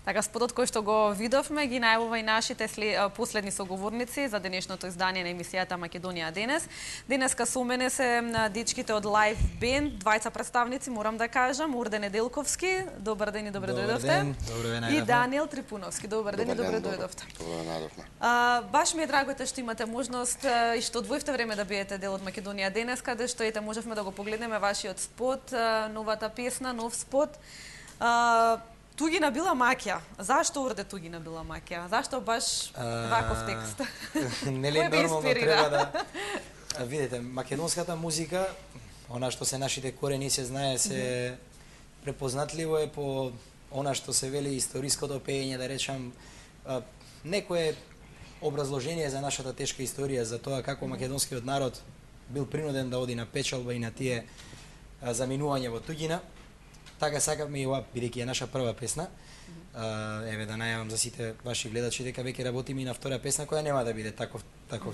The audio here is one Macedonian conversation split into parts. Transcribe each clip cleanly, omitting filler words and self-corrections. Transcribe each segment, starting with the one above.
Така, спотот кој што го видовме ги најавува и нашите последни соговорници за денешното издание на емисијата Македонија денес. Денеска со мене се дечките од Live Band, двајца представници, морам да кажам, Урде Неделковски, добар ден и добре дојдовте. И Даниел Трипуновски, добар ден и добре дојдовте. Добре најдовме. Баш ми е драго што имате можност и што одвоивте време да биете дел од Македонија денес, каде што можевме да го погледнеме вашиот спот, новата песна, нов спот. Тугина била маќа. Зашто Урде Тугина била маќа? Зашто баш ваков текст? Нели нормално треба да видите, македонската музика, она што се нашите корени се знае, се препознатливо е по она што се вели историското пеење, да речам, некое образложение за нашата тешка историја, за тоа како македонскиот народ бил принуден да оди на печалба и на тие заминување во туѓина. Така сакавме и ова, бидејќи е наша прва песна. Еве да најавам за сите ваши гледачи дека веќе работиме и на втора песна која нема да биде таков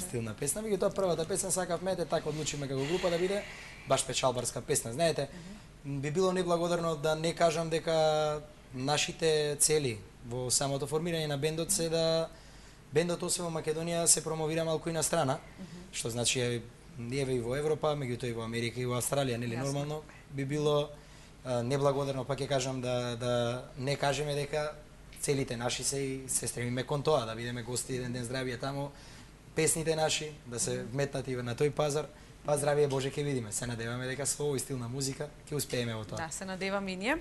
стил на песна. Меѓутоа првата песна сакавме, така одлучиме како група да биде баш печалбарска песна. Знаете, би било неблагодарно да не кажам дека нашите цели во самото формирање на бендот се да бендот освен во Македонија се промовира малку и на страна, што значи еве и во Европа, меѓутоа и во Америка и во Австралија, нели нормално би било неблагодарно, пак ќе кажам, да не кажеме дека целите наши се стремиме кон тоа, да бидеме гости еден ден здравие таму, песните наши да се вметнати на тој пазар, па здравие Боже ќе видиме. Се надеваме дека со овој стил на музика ќе успееме во тоа. Да, се надеваме и ние.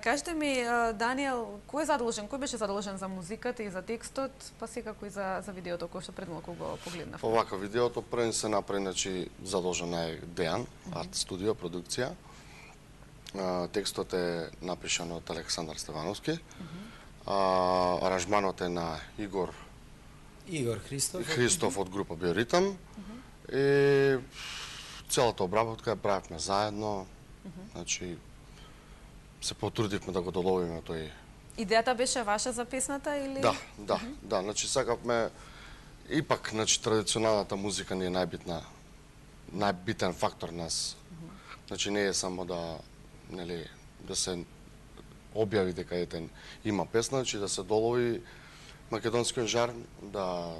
Кажете ми, Даниел, кој беше задолжен за музиката и за текстот, па секако и за видеото кој што пред малку го погледнав? Овака видеото првен се направи, значи задолжен е Дејан, арт студио, продукција. Текстот е напишан од Александар Стевановски. Аранжманот е на Игор Христов од група Биоритам. И целата обработка ја правевме заедно. Значи се потрудивме да го доловиме тој. Идејата беше ваша за песната или? Да, значи сакавме ипак, значи традиционалната музика ни е најбитен фактор нас. Значи не е само да се објави дека етен има песна, значи да се долови македонскиот жар, да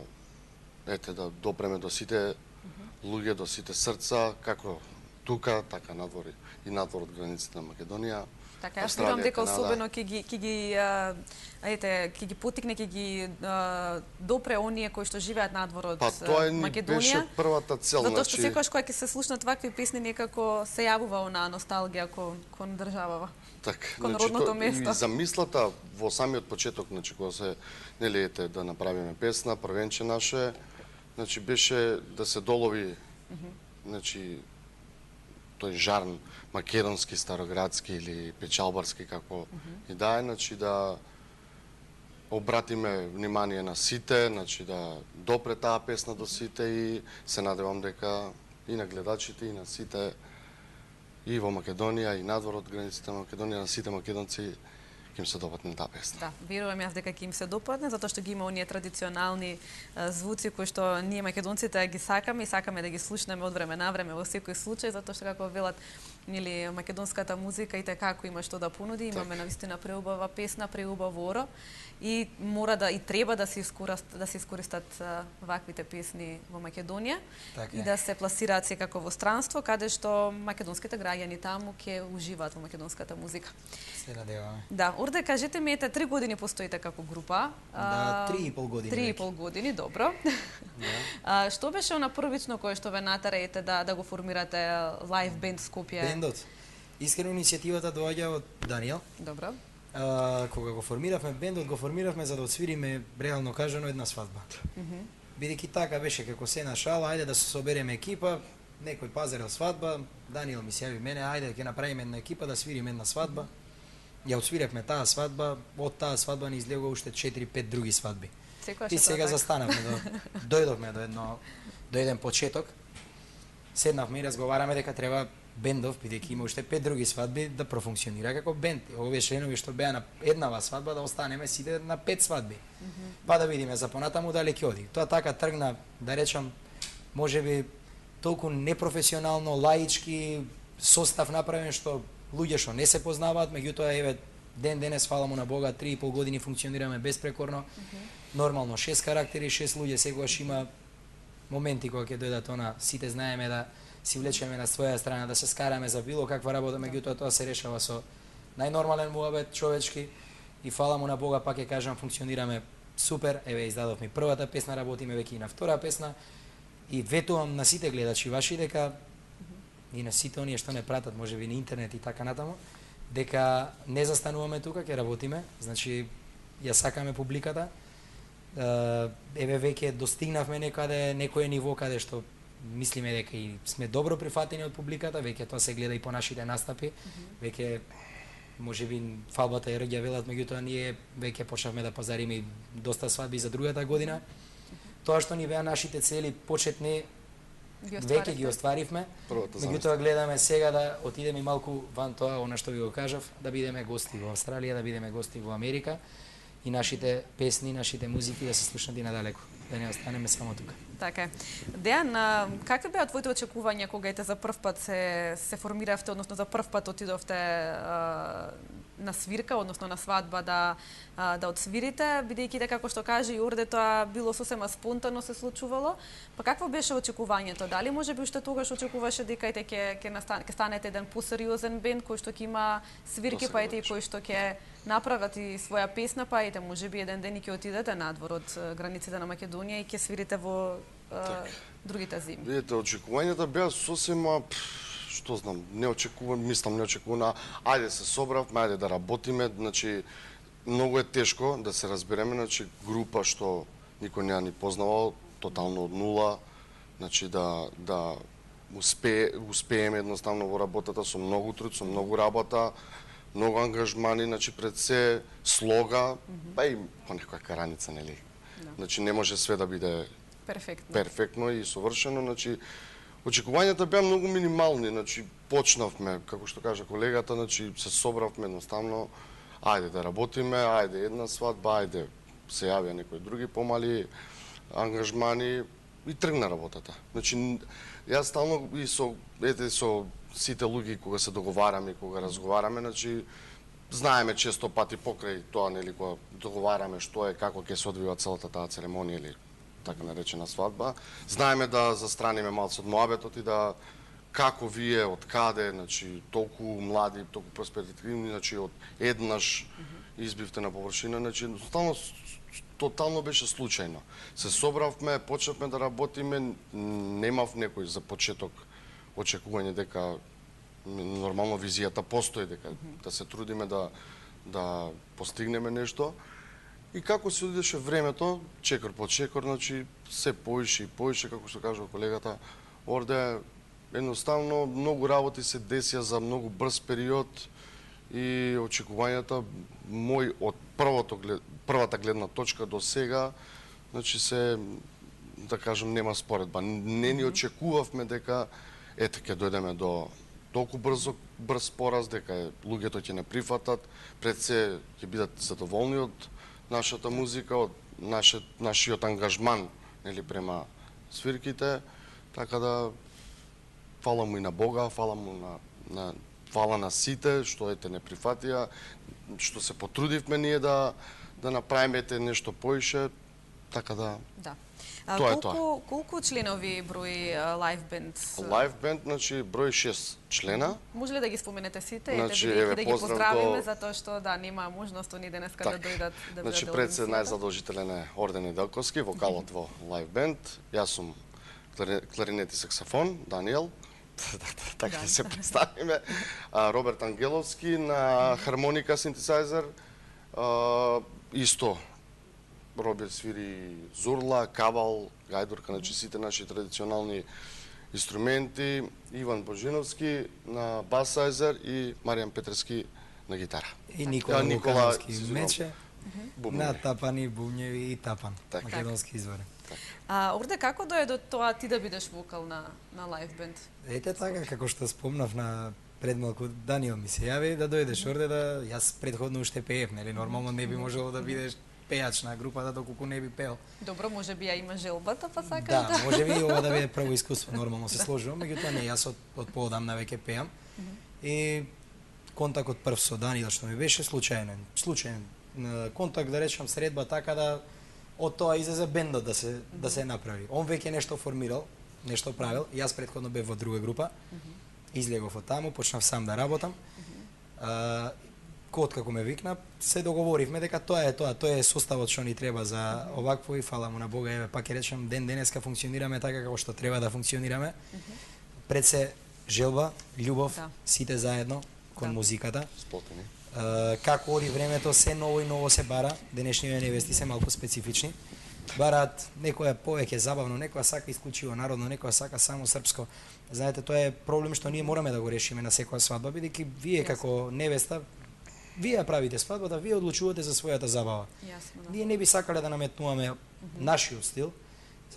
допреме до сите луѓе, до сите срца, како тука, така надвор и надвор од границите на Македонија. Така, јас верувам дека особено ќе ги потикне, ќе ги допре оние кои што живеат надвор од Македонија. Па тоа беше првата цел. Затоа што секогаш кога ќе се слушнат вакви песни, некако се јавува онаа носталгија кон државава. Кон родното место. Замислата во самиот почеток, значи кога се да направиме песна, првенче наше, значи беше да се долови, значи тој жарн македонски, староградски или печалбарски, како и да е, значи да обратиме внимание на сите, значи да допре таа песна до сите и се надевам дека и на гледачите, и на сите и во Македонија, и надвор од границите на Македонија, на сите македонци ќе им се допадне таа песна. Да, верувам јас дека ќе им се допадне, затоа што ги има оние традиционални звуци кои што ние македонците ги сакаме и сакаме да ги слушнеме од време на време во секој случај, затоа што како велат македонската музика и како има што да понуди, имаме навистина преубава песна, преубаво оро и мора и треба да се искористат ваквите песни во Македонија и да се пласираат секако во странство, каде што македонските граѓани таму ќе уживаат во македонската музика. Се надеваме. Да, Урде, кажете ми, 3 години постоите како група. Да, 3,5 години. 3,5 години, добро. Што беше она првично кое што ве натера да го формирате Live Band Скопје? Бендот. Искрено иницијативата доаѓа од Даниел. Добро. Кога го формиравме бендот, го формиравме за да отсвириме, реално кажано, една свадба. Бидејќи така беше како се на шала, ајде да се собереме екипа, некој пазарел свадба, Даниел ми се јави мене, ајде ќе направиме една екипа да свириме една свадба. Ја отсвиревме таа свадба, од таа свадба ни излегува уште 4-5 други свадби. И сега застанавме, дојдовме до еден почеток, седнавме и разговараме дека треба бендов, бидејќи има уште 5 други свадби, да профункционира како бенд. Овие членови што беа на еднава свадба, да останеме сите на 5 свадби. Па да видиме за понатаму дали ќе оди. Тоа така тргна, да речам, можеби толку непрофесионално, лаички состав направен што луѓе што не се познаваат, меѓутоа еве ден денес, фала му на Бога, 3,5 години функционираме безпрекорно. Нормално, 6 карактери, 6 луѓе, секогаш има моменти кога ќе дојдат она, сите знаеме да си влечеме на своја страна, да се скараме за било каква работа, меѓутоа тоа се решава со најнормален муабет, човечки, и фала му на Бога, пак ќе кажам, функционираме супер. Еве, издадовме првата песна, работиме веќе и на втора песна, и ветувам на сите гледачи ваши дека и на сите оние што не пратат, можеби на интернет и така натаму, дека не застануваме тука, ќе работиме, значи ја сакаме публиката. Еве веќе достигнавме некое ниво каде што мислиме дека и сме добро прифатени од публиката, веќе тоа се гледа и по нашите настапи, веќе можеби фалбата е рѓа велат, меѓутоа ние веќе почнавме да пазариме и доста свадби за другата година. Тоа што ни беа нашите цели почетни, веќе ги остваривме, меѓутоа гледаме сега да отидеме малку ван тоа, она што ви го кажав, да бидеме гости во Австралија, да бидеме гости во Америка и нашите песни, нашите музики да се слушнат и надалеку, да не останеме само тука. Така е. Дејан, какви беа твоите очекувања кога ете за прв пат се формиравте, односно за прв пат отидовте на свирка, односно на свадба да отсвирите, бидејќи дека како што каже и Урде, тоа било сосема спонтано се случувало. Па какво беше очекувањето? Дали можеби уште тогаш очекуваше дека ете ќе станете еден посериозен бенд кој што ќе има свирки, па ете и кој што ќе направат и своја песна, па ете можеби еден ден и ќе отидете надвор од границите на Македонија и ќе свирите во другите зими? Видите, очекувањата беа сосема, што знам, неочекувано, ајде се собравме, ајде да работиме, значи многу е тешко да се разбереме, значи група што никој не ја ни познавал, тотално од нула, значи да успееме едноставно во работата со многу труд, со многу работа, многу ангажмани, значи пред се слога, па и по некоја караница, нели? Значи не може све да биде перфектно и совршено, значи очекувањата беа многу минимални, значи почнавме, како што кажа колегата, значи се собравме едноставно, ајде да работиме, ајде една свадба, ајде се јавија некои други помали ангажмани и тргна работата. Значи јас стално и со сите луѓе кога се договараме и кога разговараме, значи знаеме често пати покрај тоа, нели, кога договараме што е, како ќе се одвива целата таа церемонија или така наречена свадба, знаеме да застраниме малку од моабетот и да како вие, од каде, значи толку млади, толку перспективни, значи од еднаш избивте на површина, значи тотално беше случајно. Се собравме, почнавме да работиме, немав некој за почеток очекување дека нормално визијата постои, дека да се трудиме да постигнеме нешто. И како се одеше времето, чекор по чекор, значи се поише и поише, како што кажува колегата Орде, едноставно многу работи се десија за многу брз период и очекувањата мои од првата гледна точка до сега, значи се, да кажем, нема споредба. Не ни очекувавме дека ете ќе дојдеме до толку брз пораз, дека луѓето ќе не прифатат, пред се ќе бидат задоволни од нашата музика, од нашиот ангажман, нели, према свирките, така да фала му и на Бога, фала на сите што ете не прифатија, што се потрудивме ние да направиме ете нешто поише, така да. Тоа е тоа. Колку членови брои Live Band? Live Band, значи, брои 6 члена. Може ли да ги споменете сите значи, и да ги поздравиме, затоа што нема можност они денеска да дојдат да бидат. Значи, пред се најзадолжителен е Орде Неделковски, вокалот во Live Band. Јас сум кларинет и саксофон, Даниел. Така да се представиме. Роберт Ангеловски на хармоника, синтесайзер. Исто Роберт свири зурла, кавал, гајдурка, значи сите наши традиционални инструменти. Иван Божиновски на басайзер и Маријан Петрски на гитара. И Никола Лукановски мече, на тапани, бубњеви и тапан, македонски изворен. Орде, како дое до тоа ти да бидеш вокал на Live Band? Ете така, како што спомнав на пред малку, Даниел ми се јави да дојдеш Орде, да јас предходно уште пеев, нели, нормално не би можело да бидеш пејач на групата доколку не би пеел. Добро, можеби ја има желбата, па сакаш да... можеби и ова да биде прво искуство, нормално се сложувам, меѓутоа не, јас од поодамна веќе пеам. И контакт од прв со Даниел, што ми беше случаен контакт, да речам, средба, така да од тоа излезе бендот да се направи. Он веќе нешто формирал, нешто правил, јас претходно бев во друга група, излегов од таму, почнав сам да работам. Код како ме викна, се договоривме дека тоа е составот што ни треба за овакво и фала му на Бога, еве пак ќе речем ден денеска функционираме така како што треба да функционираме. Пред се желба, љубов, сите заедно кон музиката. Сплотени. Како оди времето, се ново и ново се бара, денешните невести се малку специфични. Бараат некоја повеќе забавно, некоја сака исклучиво народно, некоја сака само српско. Знаете, тоа е проблем што ние мораме да го решиме на секоја свадба, бидејќи вие како невеста, вие правите свадбата, вие одлучувате за својата забава. Ние не би сакале да наметнуваме нашиот стил,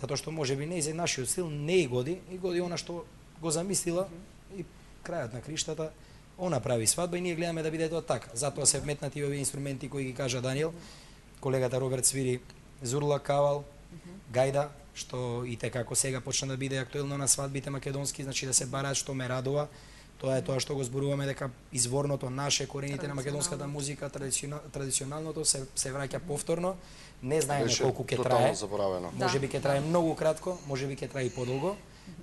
затоа што можеби не и нашиот стил не и годи она што го замислила и крајот на криштата она прави свадба и ние гледаме да биде тоа така. Затоа се вметнати овие инструменти кои ги кажа Даниел. Колегата Роберт свири зурла, кавал, гајда, што и како сега почна да биде актуелно на свадбите македонски, значи да се бараат, што ме радува. Тоа е тоа што го зборуваме дека изворното наше корените на македонската музика, традиционалното се враќа повторно. Не знаеме колку ќе трае. Можеби ќе трае многу кратко, можеби ќе трае и подолго,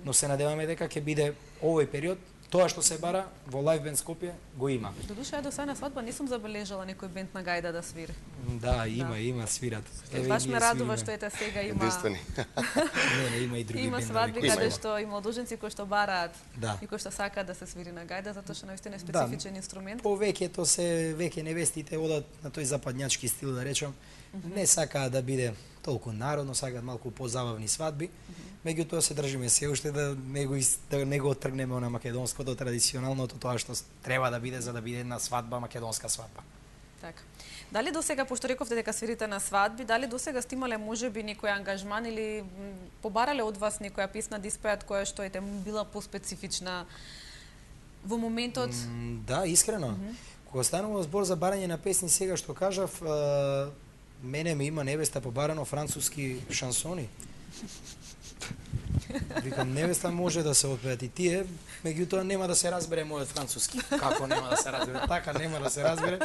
но се надеваме дека ќе биде овој период. Тоа што се бара во Лайв Бенд Скопје го има. Додуша, до сега на свадба не сум забележала некој бенд на гајда да свири. Да, има свират. Баш ме радува што ете сега има. Единствени. Не, има и други бендови. Има свадби каде што има младоженци кои што бараат и кои што сакаат да се свири на гајда, затоа што наистина е специфичен инструмент. Повеќето се веќе невестите одат на тој западњачки стил, да речам. Не сакаат да биде толку народно, сакаат малку позабавни свадби. Меѓутоа се држиме се уште да не го оттргнеме на македонското, традиционалното, тоа што треба да биде за да биде една свадба, македонска свадба. Така. Дали досега, пошто рековте дека свирите на свадби, дали досега сте имале можеби некој ангажман или побарале од вас некоја песна да испеат која што ете била поспецифична во моментот? Да, искрено. Кога станува збор за барање на песни, сега што кажав, мене ми има невеста побарано француски шансони. Викам, невеста може да се отпеат и тие, меѓутоа нема да се разбере мојот француски. Како нема да се разбере? Така нема да се разбере,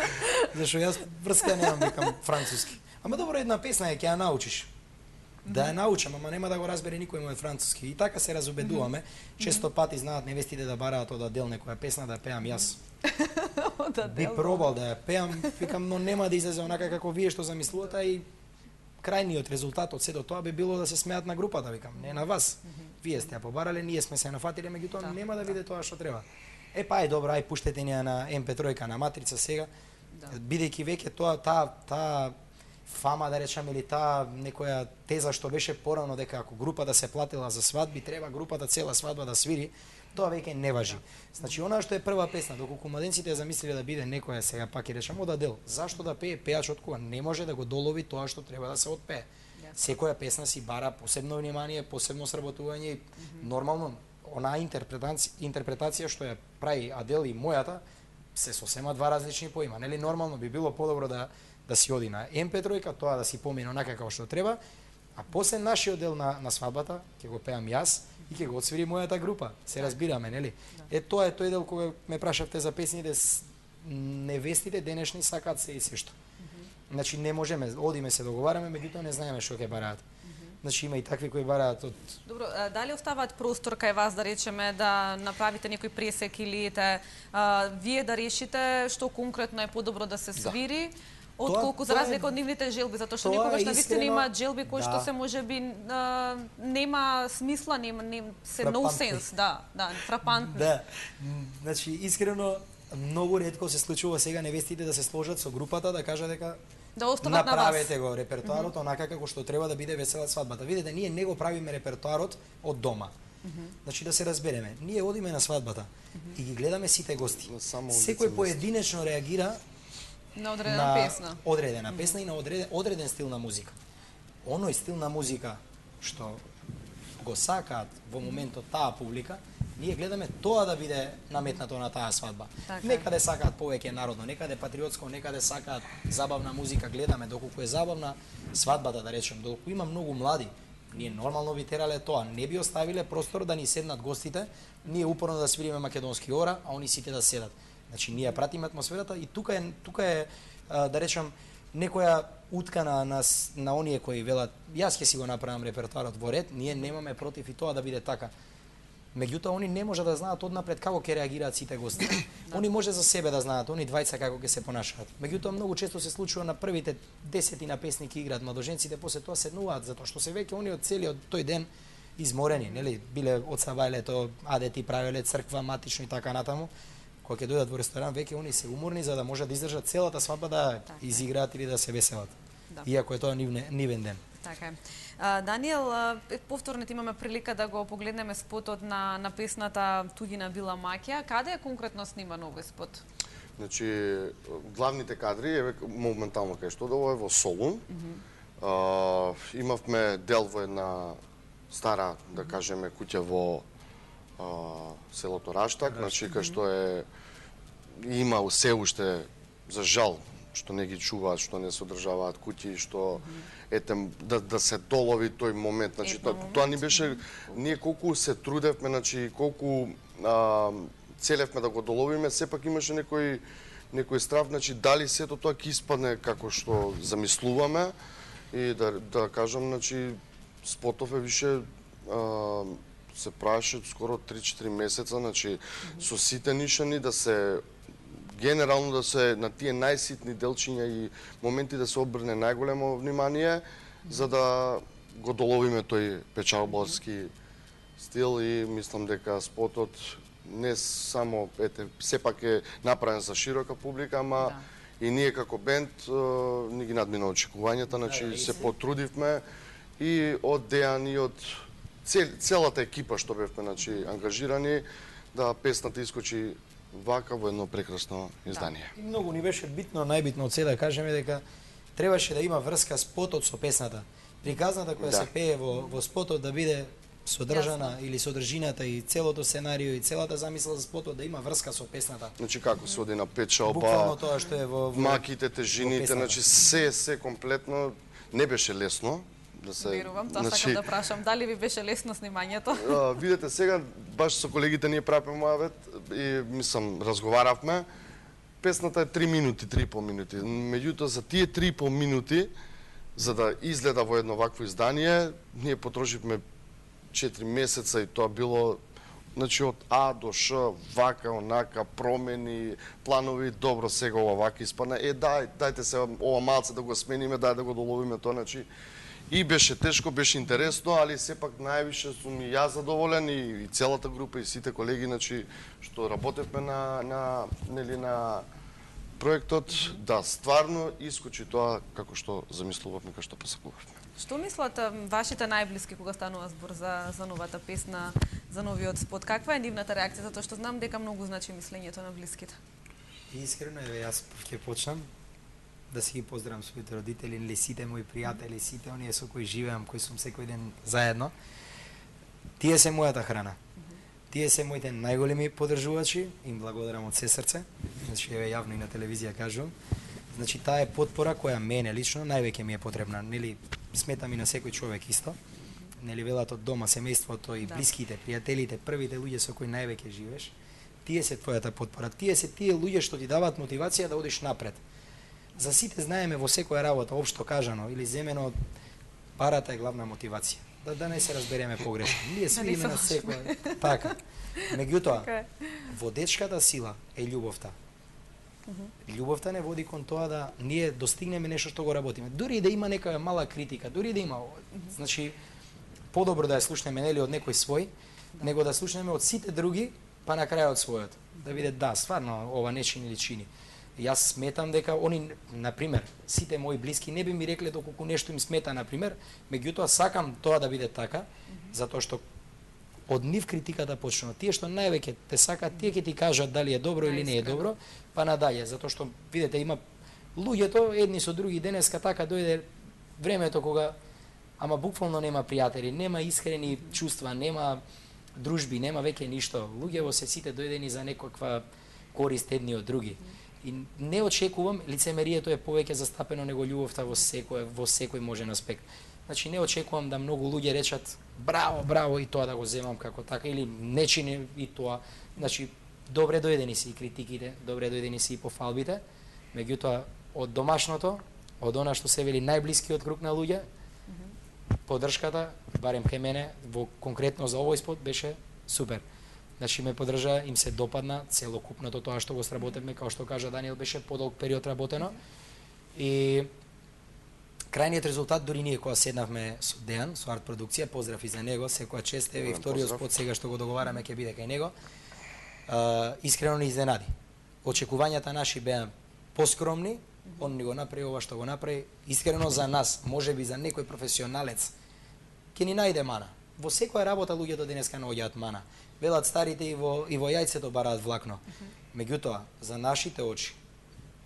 зашто јас врска немам, викам, француски. Ама добро, една песна е, ќе ја научиш. Да ја научам, ама нема да го разбере никој мојот француски. И така се разубедуваме. Често пати знаат невестите да бараат од Адел некоја песна да пеам јас. Би пробал да ја пеам, викам, но нема да излезе онака како вие што замислувате и крајниот резултат од сето тоа би било да се смеат на групата, викам, не на вас. Вие сте ја побарале, ние сме се нафатиле, меѓутоа нема да биде тоа што треба. Па добро, пуштете ни на MP3 на матрица сега, бидејќи веќе тоа таа фама, да речам, или таа некоја теза што беше порано дека ако групата се платила за свадби, треба групата цела свадба да свири, тоа веќе не важи. Значи, она што е прва песна, доколку младенците ја замислиле да биде некоја, сега пак ќе речам, од Адел, зашто да пее пејачот кога не може да го долови тоа што треба да се отпее? Секоја песна си бара посебно внимание, посебно сработување и нормално онаа интерпретација што ја прави Адел и мојата се сосема два различни поима. Нели нормално би било подобро да си оди на MP3, тоа да си помине онака како што треба, а после нашиот дел на свадбата ќе го пеам јас и ќе го отсвири мојата група. Се разбираме, нели? Тоа е тој дел кога ме прашавте за песните, невестите денешни сакаат се и се што. Значи не можеме, одиме се договараме, меѓутоа не знаеме што ќе бараат. Значи има и такви кои бараат од... Добро, дали оставаат простор кај вас, да речеме, да направите некој пресек или вие да решите што конкретно е подобро да се свири, отколку за разлика од нивните желби, затоа што некогаш навистина имаат желби кои што се можеби нема смисла, се no sense, фрапантни. Да, значи искрено многу ретко се случува сега невестите да се сложат со групата да кажат дека да останат на вас. Направете го репертоарот онака како што треба да биде весела свадбата. Видете, ние не го правиме репертоарот од дома. Значи да се разбереме, ние одиме на свадбата и ги гледаме сите гости. Секој поединечно реагира на одредена песна и на одреден стил на музика. Оној стил на музика што го сакаат во моментот таа публика, ние гледаме тоа да биде наметнато на таа свадба. Некаде сакаат повеќе народно, некаде патриотско, некаде сакаат забавна музика, гледаме доколку е забавна свадбата, да речем, доколку има многу млади, ние нормално би терале тоа, не би оставиле простор да ни седнат гостите, ние упорно да свириме македонски ора, а они сите да седат. Значи ние ја пратиме атмосферата и тука е да речам некоја утка на оние кои велат јас ќе си го направам репертоарот во ред, ние немаме против и тоа да биде така. Меѓутоа они не може да знаат однапред како ќе реагираат сите гости. Они може за себе да знаат, они двајца како ќе се понашаат. Меѓутоа многу често се случува на првите 10 на песни ќе играат младоженците, после тоа седнуваат затоа што се веќе они од целиот тој ден изморени, нели, биле од сабајлето, аде ти правеле црква, матично и така натаму. Кога ќе дојдат во ресторан, веќе они се уморни за да можат да издржат целата свадба да изиграат или да се веселат. Иако е тоа нивен ден. Така е. Даниел, повторно имаме прилика да го погледнеме спотот на песната Туѓина била маќа. Каде е конкретно сниман овој спот? Значи, главните кадри е моментално кај што ова е во Солун. Имавме дел во една стара, да кажеме, куќа во селото Раштак, значи кај што има се уште, за жал, што не ги чуваат, што не се одржаваат куќи, што да се долови тој момент, значи тоа ни беше, ние колку се трудевме, значи колку целевме да го доловиме, сепак имаше некој страв, значи дали сето тоа ќе испадне како што замислуваме и да кажам, значи спотов е више се правеше скоро 3-4 месеца, значи со сите нишани да се генерално да се на тие најситни делчиња и моменти да се обрне најголемо внимание за да го доловиме тој печалбарски стил и мислам дека спотот не само сепак е направен за широка публика, ама и ние како бенд ни ги надмина очекувањата, значи се потрудивме и од Дејан и од целата екипа што бевме значи ангажирани да песната искочи вака во едно прекрасно издание. И многу ни беше битно, најбитно од се да кажеме дека требаше да има врска спотот со песната. Приказната која се пее во спотот да биде содржана или содржината и целото сценарио и целата замисла за спотот да има врска со песната. Значи како се оди на печалба, буквално тоа што е во маките, тежините, значи се комплетно не беше лесно. Верувам, тоа сакам да прашам, дали ви беше лесно снимањето? Видете, сега баш со колегите ние правиме мојавет и мислам разговаравме. Песната е 3 минути, 3,5 минути. Меѓутоа за тие 3,5 минути за да изгледа во едно вакво издание, ние потрошивме 4 месеца и тоа било значи од А до Ш, вака, онака, промени, планови, добро сега ова вака испадна. Дајте се ова малце да го смениме, дај да го доловиме тоа, значи и беше тешко, беше интересно, али сепак највише сум и јас задоволен и целата група и сите колеги, значи што работевме на проектот, да стварно искочи тоа како што замислувавме, како што посакувавме. Што мислат вашите најблиски кога станува збор за новата песна, за новиот спот? Каква е нивната реакција, затоа што знам дека многу значи мислењето на блиските? Искрено јас ќе почнам да си ги поздравам своите родители или сите мои пријатели, сите оние со кои живеам, кои сум секој ден заедно. Тие се мојата храна. Тие се моите најголеми поддржувачи, им благодарам од се срце. Значи еве јавно и на телевизија кажувам. Значи таа е потпора која мене лично највеќе ми е потребна, нели сметам и на секој човек исто. Нели велат од дома, семејството и блиските, пријателите, првите луѓе со кои највеќе живееш, тие се твојата потпора. Тие се тие луѓе што ти даваат мотивација да одиш напред. За сите знаеме во секоја работа, општо кажано или земено, парата е главна мотивација. Да не се разбереме погрешно. Ние сви име на секоја. Така. Меѓутоа, во дечката сила е љубовта. Љубовта не води кон тоа да ние достигнеме нешто што го работиме. Дури и да има некоја мала критика, дури и да има, значи подобро да ја слушнеме нели од некој свој, него да слушнеме од сите други, па на крајот својот. Да виде стварно ова не чини или чини. Јас сметам дека они, например, сите мои блиски не би ми рекле доколку нешто им смета, например, меѓутоа сакам тоа да биде така, затоа што од нив критиката почнува. Тие што највеќе те сакаат, тие ќе ти кажат дали е добро или не е добро, па надале, затоа што видите има луѓето едни со други денеска така дојде времето кога ама буквално нема пријатели, нема искрени чувства, нема дружби, нема веќе ништо. Луѓето се сите дојдени за некаква корист едни од други. И не очекувам, лицемерието е повеќе застапено него љубовта во секој можен аспект. Значи не очекувам да многу луѓе речат браво, браво и тоа да го земам како така или не чини и тоа. Значи добре дојдени се и критиките, добре дојдени се и пофалбите, меѓутоа од домашното, од она што се вели најблискиот круг на луѓе, поддршката, барем кај мене, во конкретно за овој спот беше супер. Значи ме поддржа, им се допадна целокупното тоа што го сработевме, како што кажа Даниел, беше подолг период работено. И крајниот резултат, дури ние кога седнавме со Дејан, со арт продукција, поздрав и за него, секоја чест, еве и вториот спот сега што го договараме ќе биде кај него. Искрено ни изненади. Очекувањата наши беа поскромни, он ни го направи ова што го направи. Искрено за нас, можеби за некој професионалец, ќе ни најде мана. Во секоја работа луѓето денеска наоѓаат мана. Велат старите и во јајцето бараат влакно. Меѓутоа, за нашите очи,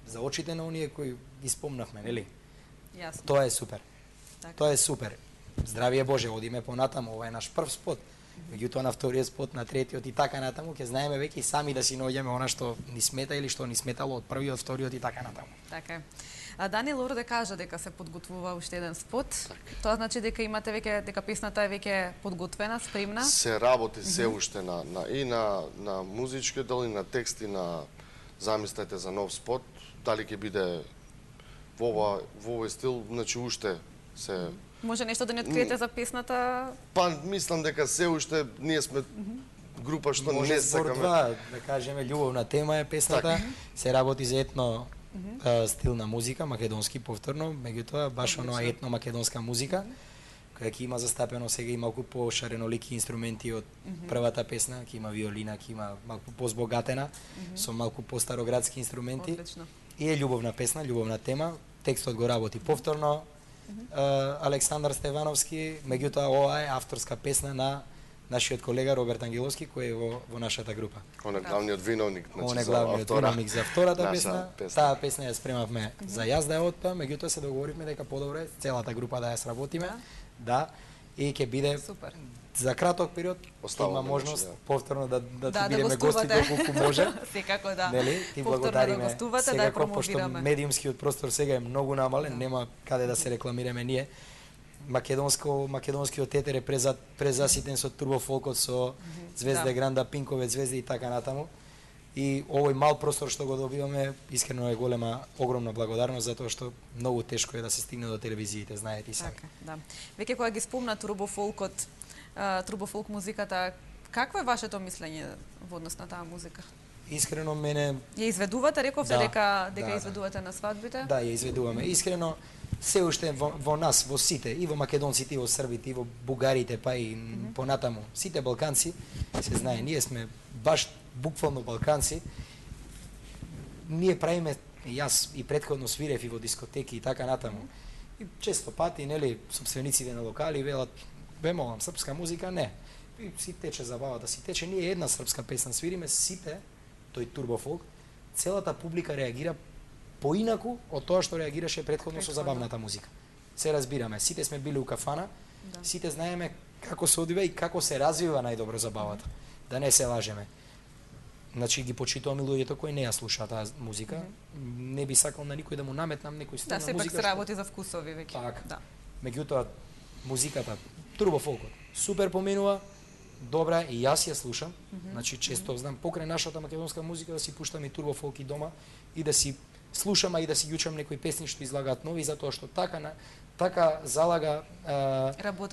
за очите на оние кои ги спомнавме, нели? Јасно. Тоа е супер. Така. Тоа е супер. Здравие Боже, одиме понатаму, ова е наш прв спот. Меѓутоа на вториот спот, на третиот и така натаму, ќе знаеме веќе и сами да си наоѓаме она што ни смета или што ни сметало од првиот, вториот и така натаму. Така е. А Даниел Орде кажа дека се подготвува уште еден спот. Тоа значи дека имате веќе, дека песната е веќе подготвена, спремна? Се работи се уште на музички дел и на текст и на замислете за нов спот. Дали ќе биде во овој стил, значи уште се... Може нешто да ни откриете за песната? Па, мислам дека се уште ние сме група што Може не збор сакаме... два, да кажеме, љубовна тема е песната. Се работи за етно стил на музика, македонски повторно, меѓутоа баш оноа етно македонска музика, која ќе има застапено сега и малку пошаренолики инструменти од првата песна, ќе има виолина, ќе има малку позбогатена, со малку постароградски инструменти. Одлично. И е љубовна песна, ljubовна тема, текстот го работи повторно Александар Стевановски, меѓутоа ова е авторска песна на нашиот колега Роберт Ангеловски, кој е во нашата група. Он е главниот виновник, значи Он е за главниот виновник за втората наша песна. Таа песна ја спремавме за јас да ја отпеам, меѓутоа се договоривме дека подобро е целата група да ја сработиме. Да. И ќе биде Супер. за краток период, Оставаме, има можност значи, повторно да Да, ти бидеме гостувате. гости доколку може. Секако да. Нели? Ти Повторно благодариме. да гостувате, да ја Секако, пошто промовираме. медиумскиот простор сега е многу намален, нема каде да се рекламираме ние. Македонскиот етер е презаситен со турбофолкот, со Звезда Да. Гранда, Пинкове звезди и така натаму. И овој мал простор што го добиваме, искрено е голема, огромна благодарност, затоа што многу тешко е да се стигне до телевизиите, знаете и сами. Така, да. Веќе кога ги спомна турбофолкот, турбофолк музиката, какво е вашето мислење во однос на таа музика? Искрено мене Ја изведувате, рековте Да, дека да. изведувате на свадбите? да ја изведуваме. Искрено се уште во нас, во сите, и во македонците, и во србите, и во бугарите, па и понатаму, сите балканци, се знае, ние сме баш буквално балканци. Ние правиме, јас и претходно свирев и во дискотеки и така натаму. И често пати, нели, собствениците на локали велат, бе молам, српска музика, не. И си тече забавата, си тече, ние една српска песна свириме, сите, тој турбофолк, целата публика реагира поинаку од тоа што реагираше претходно со забавната музика. Се разбираме, сите сме били у кафана, сите знаеме како се одвива и како се развива најдобро забавата. Да не се лажеме. Значи ги почитувам и луѓето кои не ја слушаат таа музика. Не би сакал на никој да му наметнам некој стил Да, на сепак музика. се работи за вкусови веќе. Така. Да. Меѓутоа, музиката, турбофолкот, супер поменува, добра и јас ја слушам. Значи често знам покрај нашата македонска музика да си пуштам и турбофолки дома и да си слушам, а и да си јучам некои песни што излагаат нови, затоа што така залага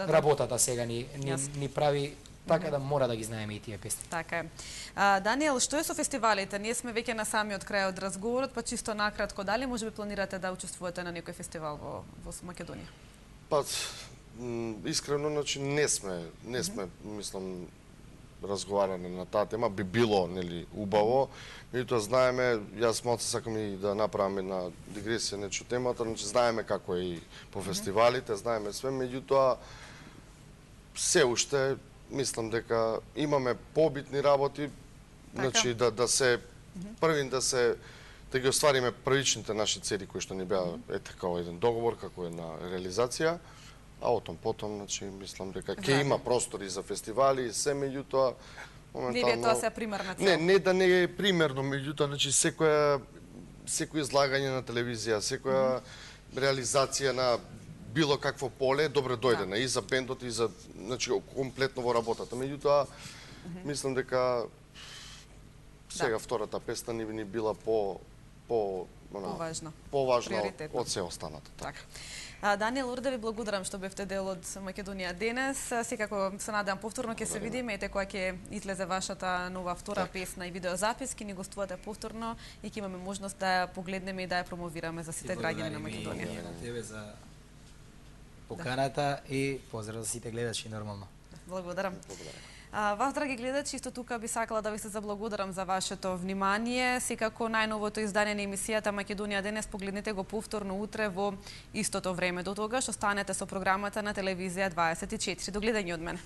работата сега ни прави така да мора да ги знаеме и тие песни. Така е. Даниел, што е со фестивалите? Ние сме веќе на самиот крај од разговорот, па чисто накратко, дали можеби планирате да учествувате на некој фестивал во Македонија? Па, искрено, значи не сме, мислам, разговаране на таа тема, би било, нели, убаво, меѓутоа знаеме, јас малку сакам и да направам една дигресија нечу темата, значи знаеме како е и по фестивалите, знаеме све, меѓутоа се уште мислам дека имаме побитни работи, значи да се првин да ги оствариме првичните наши цели кои што ни беа како еден договор, како една реализација. А отом потом, значи, мислам дека ќе има простори за фестивали, се меѓутоа моментално... Не тоа се примерна цел. Не да не е примерно, меѓутоа, значи, секој излагање на телевизија, секоја реализација на било какво поле, добре дојдена и за бендот и за, значи, комплетно во работата. Меѓутоа, мислам дека Сега втората песна ни била Поважно. поважно Приоритетно. од се останато. Така. Даниел Урда, ви благодарам што бевте дел од Македонија денес. Секако се надевам повторно ќе се видиме, ете кога ќе излезе вашата нова втора песна и видеозаписки, ни гостувате повторно и ќе имаме можност да ја погледнеме и да ја промовираме за сите граѓани на Македонија. Благодарам на тебе за поканата и поздрав за сите гледачи нормално. Благодарам. Вас, драги гледачи, исто тука би сакала да ви се заблагодарам за вашето внимание. Секако најновото издание на емисијата Македонија денес погледнете го повторно утре во истото време. До тогаш останете со програмата на телевизија 24. До гледање од мене.